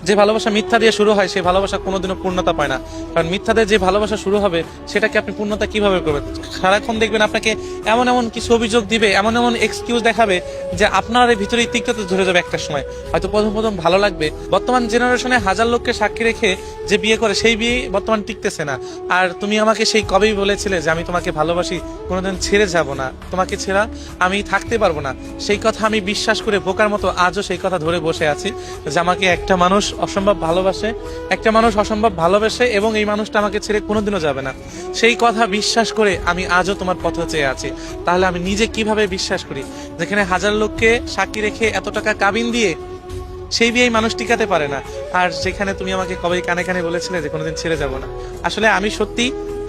যে ভালোবাসা মিথ্যা দিয়ে শুরু হয় সেই ভালোবাসা কোনোদিনও পূর্ণতা পায় না। কারণ মিথ্যা দিয়ে যে ভালোবাসা শুরু হবে সেটাকে আপনি পূর্ণতা কিভাবে করবেন? সারাক্ষণ দেখবেন আপনাকে এমন এমন কিছু অভিযোগ দিবে, এমন এমন এক্সকিউজ দেখাবে যে আপনার এই ভিতরে তিক্ততা ধরে যাবে একটা সময়। হয়তো প্রথম প্রথম ভালো লাগবে। বর্তমান জেনারেশনে হাজার লোককে সাক্ষী রেখে যে বিয়ে করে সেই বিয়ে বর্তমান টিকতেছে না। আর তুমি আমাকে সেই কবেই বলেছিলে যে আমি তোমাকে ভালোবাসি, কোনোদিন ছেড়ে যাব না, তোমাকে ছেড়া আমি থাকতে পারবো না। সেই কথা আমি বিশ্বাস করে বোকার মতো আজও সেই কথা ধরে বসে আছি যে আমাকে একটা মানুষ অসম্ভব ভালোবাসে, একটা মানুষ অসম্ভব ভালোবাসে এবং এই মানুষটা আমাকে ছেড়ে কোনোদিনও যাবে না। সেই কথা বিশ্বাস করে আমি আজও তোমার পথে চেয়ে আছি। তাহলে আমি নিজে কিভাবে বিশ্বাস করি যেখানে হাজার লোককে সাক্ষী রেখে এত টাকা কাবিন দিয়ে সেই বিয়ে মানুষ টিকাতে পারে না, আর যেখানে তুমি আমাকে কবেই কানে কানে বলেছিলে যে কোনোদিন ছেড়ে যাব না। আসলে আমি সত্যি,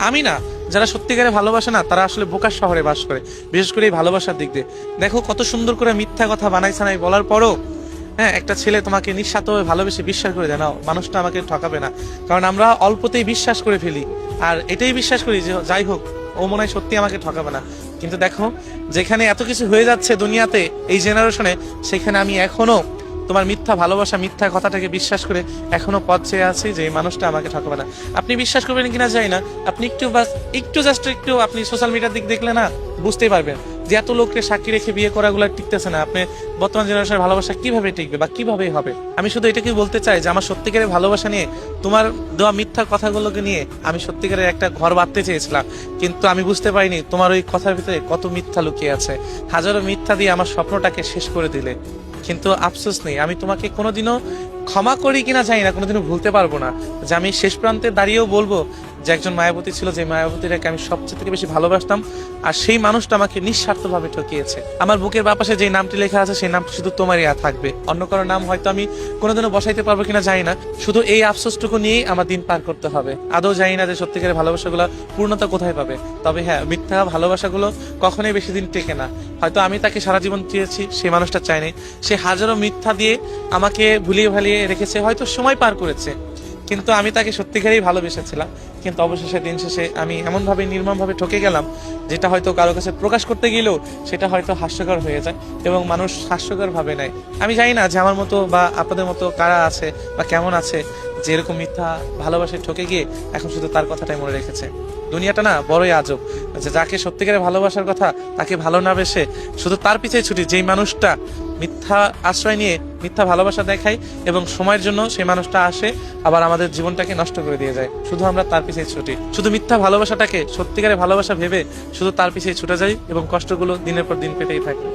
আমি না, যারা সত্যিকারে ভালোবাসে না তারা আসলে বোকার শহরে বাস করে, বিশেষ করে এই ভালোবাসার দিক দিয়ে। দেখো কত সুন্দর করে মিথ্যা কথা বানাইছে নাই বলার পরও, হ্যাঁ, একটা ছেলে তোমাকে নিঃস্বার্থভাবে ভালোবেসে বিশ্বাস করে দেয় না মানুষটা আমাকে ঠকাবে না। কারণ আমরা অল্পতেই বিশ্বাস করে ফেলি, আর এটাই বিশ্বাস করি যে যাই হোক ও মনে হয় সত্যি আমাকে ঠকাবে না। কিন্তু দেখো যেখানে এত কিছু হয়ে যাচ্ছে দুনিয়াতে এই জেনারেশনে, সেখানে আমি এখনো তোমার মিথ্যা ভালোবাসা, মিথ্যা কথাটাকে বিশ্বাস করে এখনো পথ চেয়ে আছি যে এই মানুষটা আমাকে ঠকাবে না। আপনি বিশ্বাস করবেন কিনা জানি না, আপনি একটু আপনি সোশ্যাল মিডিয়ার দিক দেখলে না বুঝতেই পারবেন যে এত লোককে সাক্ষী রেখে বিয়ে করাগুলো টিকতেছে না। আপনি বর্তমান জেনারেশনের ভালোবাসা কিভাবে টিকবে বা কিভাবে হবে? আমি শুধু এটাকে বলতে চাই যে আমার সত্যিকারের ভালোবাসা নিয়ে, তোমার দেওয়া মিথ্যা কথাগুলোকে নিয়ে আমি সত্যিকারের একটা ঘর বাঁধতে চেয়েছিলাম, কিন্তু আমি বুঝতে পারিনি তোমার ওই কথার ভিতরে কত মিথ্যা লুকিয়ে আছে। হাজারো মিথ্যা দিয়ে আমার স্বপ্নটাকে শেষ করে দিলে, কিন্তু আফসোস নেই, আমি তোমাকে কোনোদিনও ক্ষমা করি কিনা জানি না, কোনোদিনও ভুলতে পারবো না যে আমি শেষ প্রান্তে দাঁড়িয়েও বলবো যে একজন মায়াবতী ছিল, যে মায়াবতীটাকে আমি সবচেয়ে থেকে বেশি ভালোবাসতাম, আর সেই মানুষটা আমাকে নিঃস্বার্থভাবে ঠকিয়েছে। আমার বুকের বাপাশে যে নামটি লেখা আছে সেই নামটি শুধু তোমারই থাকবে, অন্য কারো নাম হয়তো আমি কোনোদিনও বসাইতে পারবো কিনা জানি না। শুধু এই আফসোসটুকু নিয়েই আমার দিন পার করতে হবে। আদৌ জানি না যে সত্যিকারের ভালোবাসাগুলো পূর্ণতা কোথায় পাবে। তবে হ্যাঁ, মিথ্যা ভালোবাসাগুলো কখনোই বেশি দিন টেকে না। হয়তো আমি তাকে সারা জীবন চেয়েছি, সেই মানুষটা চায়নি, সে হাজারো মিথ্যা দিয়ে আমাকে ভুলিয়ে ভালিয়ে রেখেছে, হয়তো সময় পার করেছে, কিন্তু আমি তাকে সত্যিকারেই ভালোবেসেছিলাম। কিন্তু অবশেষে দিন শেষে আমি এমনভাবে নির্মমভাবে ঠকে গেলাম, যেটা হয়তো কারো কাছে প্রকাশ করতে গেলেও সেটা হয়তো হাস্যকর হয়ে যায় এবং মানুষ হাস্যকর ভাবে নেয়। আমি জানি না যে আমার মতো বা আপনাদের মতো কারা আছে বা কেমন আছে যে এরকম মিথ্যা ভালোবাসায় ঠকে গিয়ে এখন শুধু তার কথাটাই মনে রেখেছে। দুনিয়াটা না বড়ই আজব, যে যাকে সত্যিকারের ভালোবাসার কথা তাকে ভালো না বেসে শুধু তার পিছিয়ে ছুটি, যেই মানুষটা মিথ্যা আশ্রয় নিয়ে মিথ্যা ভালোবাসা দেখায় এবং সময়ের জন্য সেই মানুষটা আসে আবার আমাদের জীবনটাকে নষ্ট করে দিয়ে যায়, শুধু আমরা তার পিছিয়ে ছুটি। শুধু মিথ্যা ভালোবাসাটাকে সত্যিকারের ভালোবাসা ভেবে শুধু তার পিছিয়ে ছুটে যাই এবং কষ্টগুলো দিনের পর দিন পেতেই থাকে।